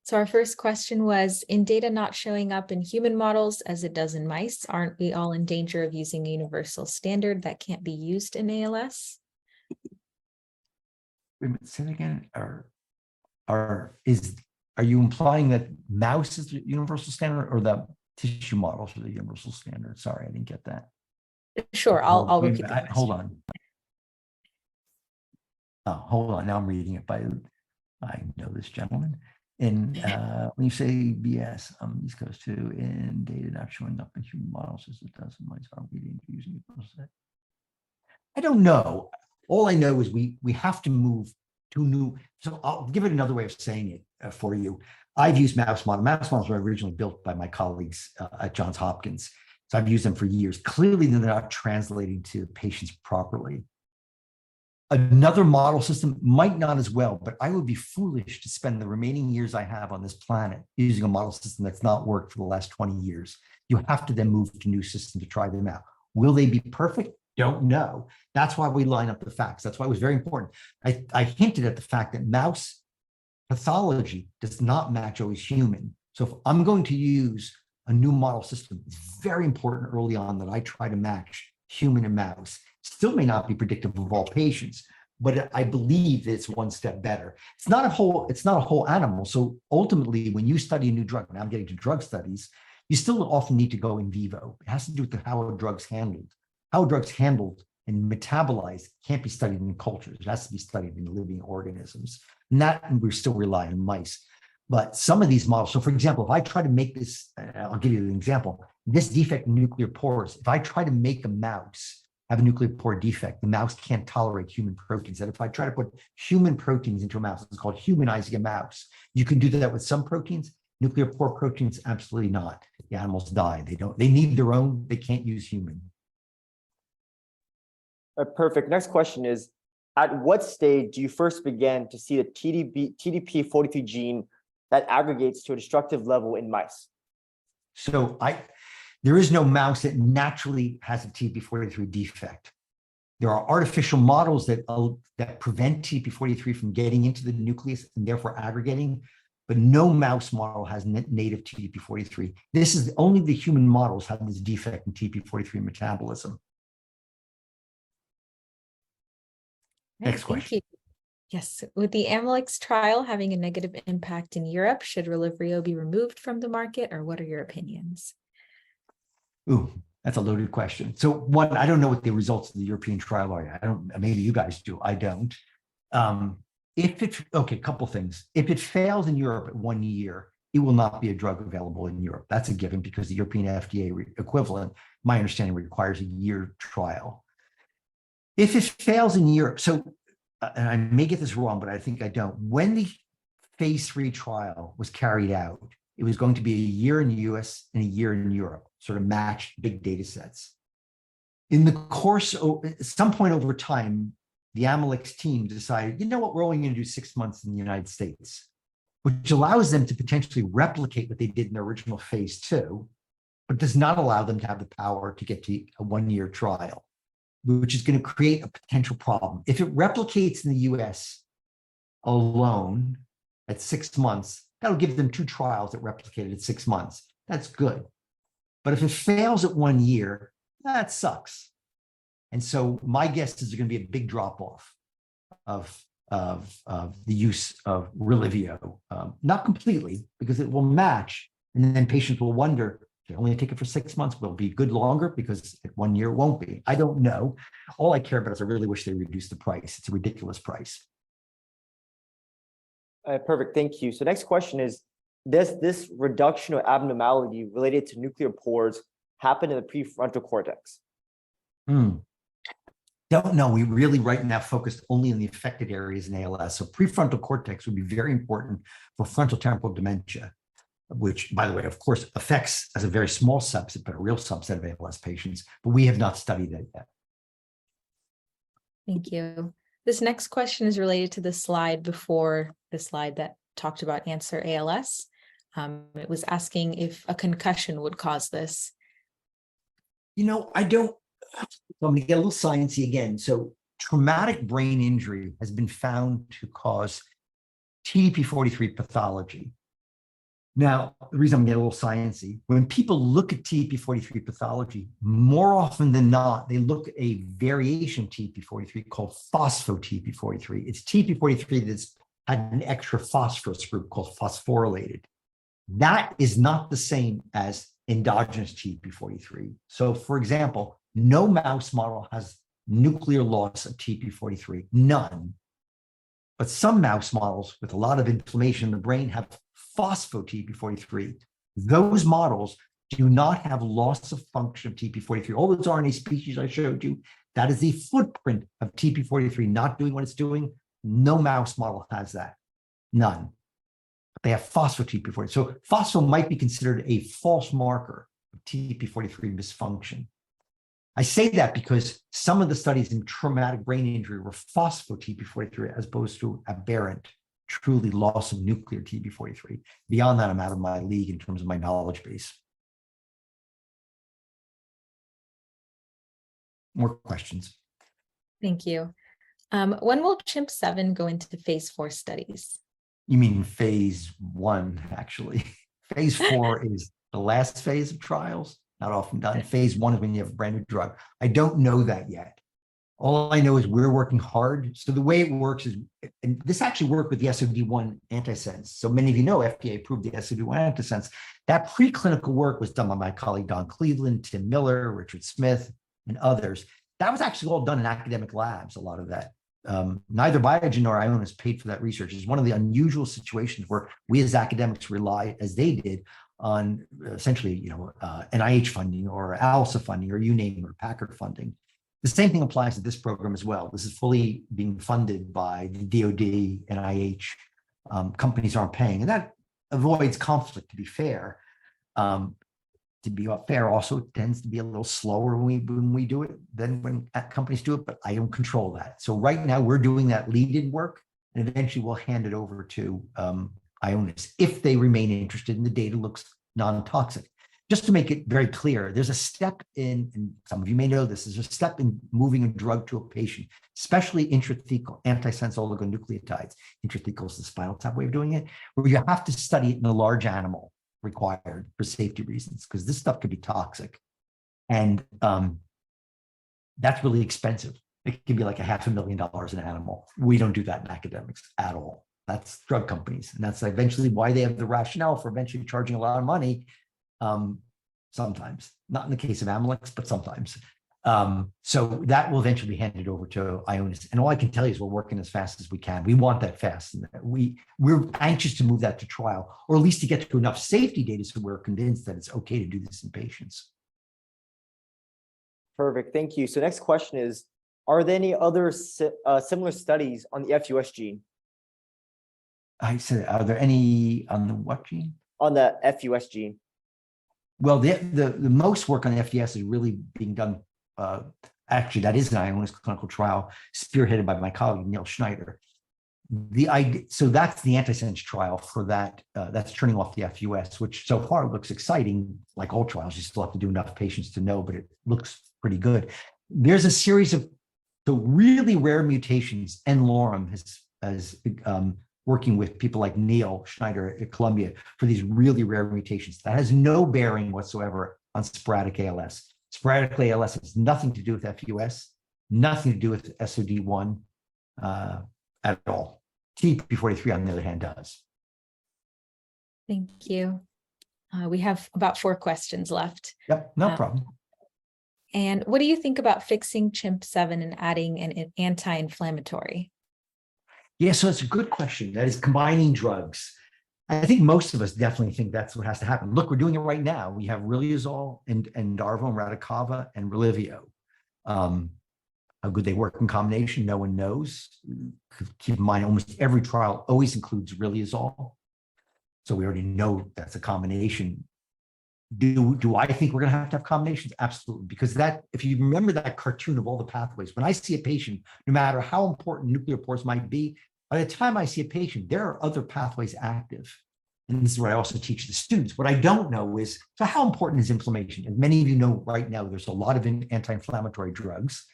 So our first question was, in data not showing up in human models as it does in mice, aren't we all in danger of using a universal standard that can't be used in ALS? Wait a minute, say it again. Are you implying that mouse is the universal standard or the tissue models are the universal standard? Sorry, I didn't get that. Sure, I'll repeat the Hold on. Oh, hold on. Now I'm reading it by, I know this gentleman. And when you say BS, East Coast too, and data not showing up in human models as it does in mice, are we using it? I don't know. All I know is we have to move to new. So I'll give it another way of saying it for you. I've used mouse models. Mouse models were originally built by my colleagues at Johns Hopkins. So I've used them for years. Clearly, they're not translating to patients properly. Another model system might not as well, but I would be foolish to spend the remaining years I have on this planet using a model system that's not worked for the last 20 years. You have to then move to new systems to try them out. Will they be perfect? Don't know. That's why we line up the facts. That's why it was very important. I hinted at the fact that mouse pathology does not match always human. So if I'm going to use a new model system, it's very important early on that I try to match human and mouse. Still may not be predictive of all patients, but I believe it's one step better. It's not a whole animal. So ultimately, when you study a new drug, and I'm getting to drug studies, you still often need to go in vivo. It has to do with how a drug's handled. How a drug's handled and metabolized can't be studied in cultures. It has to be studied in living organisms. And that we still rely on mice. But some of these models, so for example, if I try to make this, I'll give you an example, this defect in nuclear pores, if I try to make a mouse have a nuclear pore defect, the mouse can't tolerate human proteins. And if I try to put human proteins into a mouse, it's called humanizing a mouse. You can do that with some proteins. Nuclear pore proteins, absolutely not. The animals die. They need their own, they can't use human. Perfect. Next question is, at what stage do you first begin to see the TDP-43 gene that aggregates to a destructive level in mice? So there is no mouse that naturally has a TDP-43 defect. There are artificial models that prevent TDP-43 from getting into the nucleus and therefore aggregating, but no mouse model has native TDP-43. This is only the human models have this defect in TDP-43 metabolism. Next question. Thank you. Yes, with the AMLEX trial having a negative impact in Europe, should Relyvrio be removed from the market, or what are your opinions? Ooh, that's a loaded question. So one, I don't know what the results of the European trial are. Maybe you guys do. I don't. Okay, a couple things. If it fails in Europe at 1 year, it will not be a drug available in Europe. That's a given because the European FDA equivalent, my understanding, requires a year trial. If it fails in Europe, so, and I may get this wrong, but I think I don't. When the phase 3 trial was carried out, it was going to be a year in the US and a year in Europe, sort of matched big data sets. In the course, at some point over time, the AMLEX team decided, you know what, we're only going to do 6 months in the United States, which allows them to potentially replicate what they did in their original phase 2, but does not allow them to have the power to get to a 1-year trial, which is going to create a potential problem. If it replicates in the US alone, at 6 months, that'll give them 2 trials that replicated at 6 months. That's good. But if it fails at 1 year, that sucks. And so my guess is there's going to be a big drop off of the use of Rilivio, not completely, because it will match, and then patients will wonder, they only take it for 6 months, will it be good longer? Because at 1 year it won't be. I don't know. All I care about is I really wish they reduced the price. It's a ridiculous price. Perfect, thank you. So next question is, does this reduction of abnormality related to nuclear pores happen in the prefrontal cortex? Don't know. We really right now focused only on the affected areas in ALS. So prefrontal cortex would be very important for frontal temporal dementia, which, by the way, of course, affects as a very small subset, but a real subset of ALS patients. But we have not studied that yet. Thank you. This next question is related to the slide before the slide that talked about Answer ALS. It was asking if a concussion would cause this. You know, I don't. So I'm going to get a little sciencey again. So traumatic brain injury has been found to cause TDP-43 pathology. Now, the reason I'm getting a little sciencey, when people look at TDP-43 pathology, more often than not, they look at a variation of TDP-43 called phospho-TDP-43. It's TDP-43 that's had an extra phosphorus group called phosphorylated. That is not the same as endogenous TDP-43. So, for example, no mouse model has nuclear loss of TDP-43, none. But some mouse models with a lot of inflammation in the brain have phospho-TDP-43. Those models do not have loss of function of TDP-43. All those RNA species I showed you, that is the footprint of TDP-43 not doing what it's doing. No mouse model has that, none. But they have phospho-TDP-43. So phospho might be considered a false marker of TDP-43 dysfunction. I say that because some of the studies in traumatic brain injury were phospho-TDP-43 as opposed to aberrant, truly loss of nuclear TDP-43. Beyond that, I'm out of my league in terms of my knowledge base. More questions? Thank you. When will CHIMP-7 go into phase 4 studies? You mean phase 1, actually. Phase 4 is the last phase of trials. Not often done. Phase 1 is when you have a brand new drug. I don't know that yet. All I know is we're working hard. So the way it works is, and this actually worked with the SOD1 antisense. So many of you know FDA approved the SOD1 antisense. That preclinical work was done by my colleague Don Cleveland, Tim Miller, Richard Smith, and others. That was actually all done in academic labs, a lot of that. Neither Biogen nor Ionis paid for that research. It's one of the unusual situations where we as academics rely, as they did, on essentially, NIH funding or ALSA funding, or you name it, or Packard funding. The same thing applies to this program as well. This is fully being funded by the DoD, NIH. Companies aren't paying, and that avoids conflict, to be fair. To be fair, also it tends to be a little slower when we do it than when companies do it, but I don't control that. So right now we're doing that lead-in work, and eventually we'll hand it over to Ionis if they remain interested and the data looks non-toxic. Just to make it very clear, there's a step in, and some of you may know this, there's a step in moving a drug to a patient, especially intrathecal antisense oligonucleotides. Intrathecal is the spinal tap way of doing it, where you have to study it in a large animal required for safety reasons, because this stuff could be toxic. And that's really expensive. It can be like $500,000 an animal. We don't do that in academics at all. That's drug companies. And that's eventually why they have the rationale for eventually charging a lot of money. Sometimes, not in the case of Amylyx, but sometimes. So that will eventually be handed over to Ionis. And all I can tell you is we're working as fast as we can. We want that fast. And we're anxious to move that to trial, or at least to get to enough safety data so we're convinced that it's okay to do this in patients. Perfect, thank you. So next question is, are there any other similar studies on the FUS gene? I said, are there any on the what gene? On the FUS gene. Well, the most work on the FDS is really being done. Actually, that is an Ionis clinical trial spearheaded by my colleague Neil Schneider. So that's the antisense trial for that. That's turning off the FUS, which so far looks exciting. Like all trials, you still have to do enough patients to know, but it looks pretty good. There's a series of really rare mutations. N-Lorem has working with people like Neil Schneider at Columbia for these really rare mutations. That has no bearing whatsoever on sporadic ALS. Sporadic ALS has nothing to do with FUS, nothing to do with SOD1 at all. TDP-43, on the other hand, does. Thank you. We have about 4 questions left. Yep, no problem. And what do you think about fixing CHIMP7 and adding an anti-inflammatory? Yeah, so it's a good question. That is combining drugs. I think most of us definitely think that's what has to happen. Look, we're doing it right now. We have riluzole and Darvo and Radicava and Relivio. How good they work in combination, no one knows. Keep in mind, almost every trial always includes riluzole. So we already know that's a combination. Do I think we're going to have combinations? Absolutely. Because that, if you remember that cartoon of all the pathways, when I see a patient, no matter how important nuclear pores might be, by the time I see a patient, there are other pathways active. And this is what I also teach the students. What I don't know is, so how important is inflammation? And many of you know right now, there's a lot of anti-inflammatory drugs.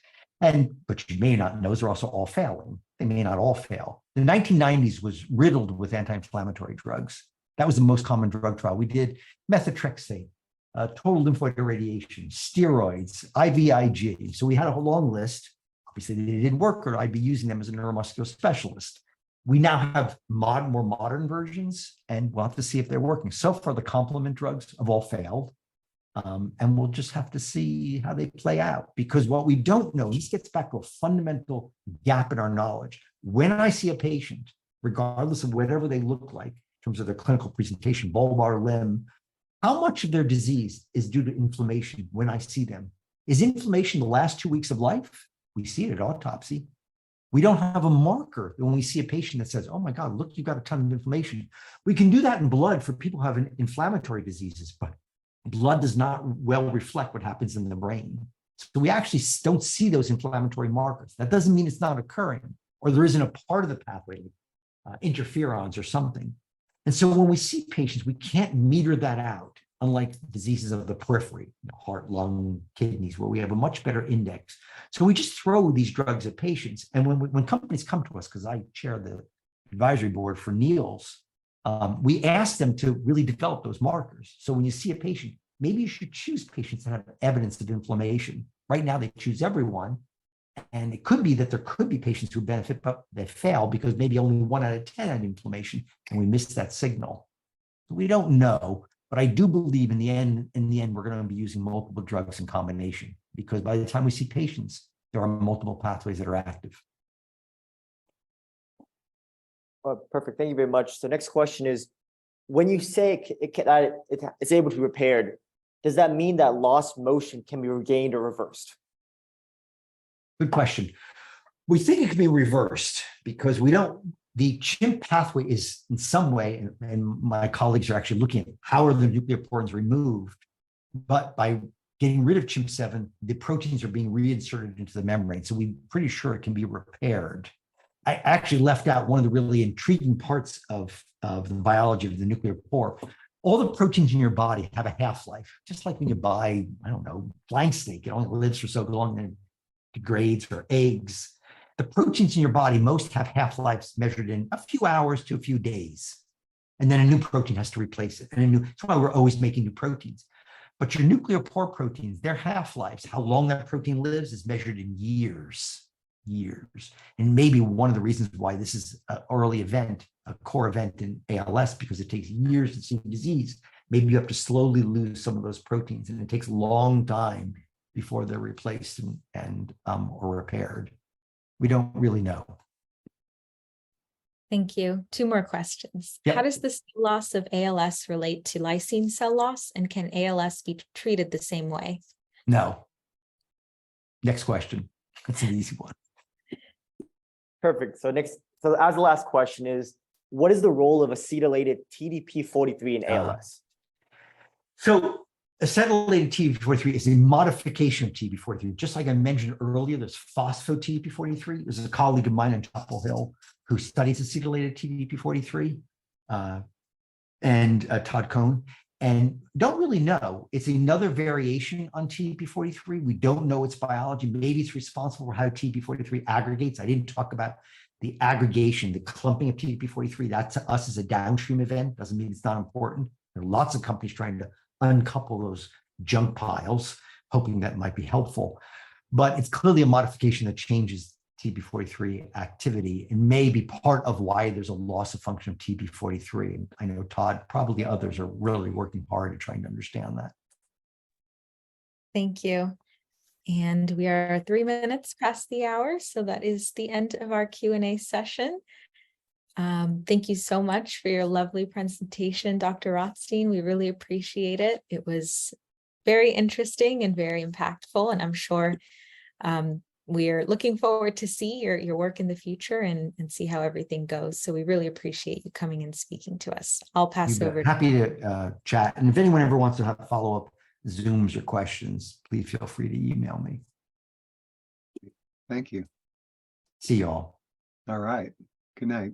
But you may not know, they're also all failing. They may not all fail. The 1990s was riddled with anti-inflammatory drugs. That was the most common drug trial. We did methotrexate, total lymphoid irradiation, steroids, IVIG. So we had a whole long list. Obviously, they didn't work, or I'd be using them as a neuromuscular specialist. We now have more modern versions, and we'll have to see if they're working. So far, the complement drugs have all failed. And we'll just have to see how they play out, because what we don't know, this gets back to a fundamental gap in our knowledge. When I see a patient, regardless of whatever they look like in terms of their clinical presentation, bulbar limb, how much of their disease is due to inflammation when I see them? Is inflammation the last 2 weeks of life? We see it at autopsy. We don't have a marker when we see a patient that says, oh my God, look, you've got a ton of inflammation. We can do that in blood for people who have inflammatory diseases, but blood does not well reflect what happens in the brain. So we actually don't see those inflammatory markers. That doesn't mean it's not occurring, or there isn't a part of the pathway, interferons or something. And so when we see patients, we can't meter that out, unlike diseases of the periphery, heart, lung, kidneys, where we have a much better index. So we just throw these drugs at patients. And when companies come to us, because I chair the advisory board for Niels, we ask them to really develop those markers. So when you see a patient, maybe you should choose patients that have evidence of inflammation. Right now, they choose everyone. And it could be that there could be patients who benefit, but they fail because maybe only 1 out of 10 had inflammation, and we missed that signal. We don't know, but I do believe in the end, we're going to be using multiple drugs in combination, because by the time we see patients, there are multiple pathways that are active. Perfect. Thank you very much. So next question is, when you say it's able to be repaired, does that mean that lost motion can be regained or reversed? Good question. We think it can be reversed because the CHIMP pathway is in some way, and my colleagues are actually looking at how are the nuclear pores removed, but by getting rid of CHIMP7, the proteins are being reinserted into the membrane. So we're pretty sure it can be repaired. I actually left out one of the really intriguing parts of the biology of the nuclear pore. All the proteins in your body have a half-life, just like when you buy, I don't know, flank steak, it only lives for so long and it degrades, or eggs. The proteins in your body, most have half-lives measured in a few hours to a few days. And then a new protein has to replace it. That's why we're always making new proteins. But your nuclear pore proteins, their half-lives, how long that protein lives, is measured in years. And maybe one of the reasons why this is an early event, a core event in ALS, because it takes years to see disease. Maybe you have to slowly lose some of those proteins, and it takes a long time before they're replaced or repaired. We don't really know. Thank you. 2 more questions. Yep. How does the cell loss of ALS relate to lysine cell loss, and can ALS be treated the same way? No. Next question. That's an easy one. Perfect. So as the last question is, what is the role of acetylated TDP-43 in ALS? So acetylated TDP-43 is a modification of TDP-43. Just like I mentioned earlier, there's phospho-TDP-43. There's a colleague of mine on Chapel Hill who studies acetylated TDP-43, and Todd Cohn, and don't really know. It's another variation on TDP-43. We don't know its biology. Maybe it's responsible for how TDP-43 aggregates. I didn't talk about the aggregation, the clumping of TDP-43, that to us is a downstream event, doesn't mean it's not important. There are lots of companies trying to uncouple those junk piles, hoping that might be helpful. But it's clearly a modification that changes TDP-43 activity and may be part of why there's a loss of function of TDP-43. And I know Todd, probably others are really working hard at trying to understand that. Thank you. And we are 3 minutes past the hour, so that is the end of our Q&A session. Thank you so much for your lovely presentation, Dr. Rothstein. We really appreciate it. It was very interesting and very impactful, and I'm sure we're looking forward to see your work in the future and see how everything goes. So we really appreciate you coming and speaking to us. I'll pass over. Happy to chat. And if anyone ever wants to have follow-up Zooms or questions, please feel free to email me. Thank you. See you all. All right. Good night.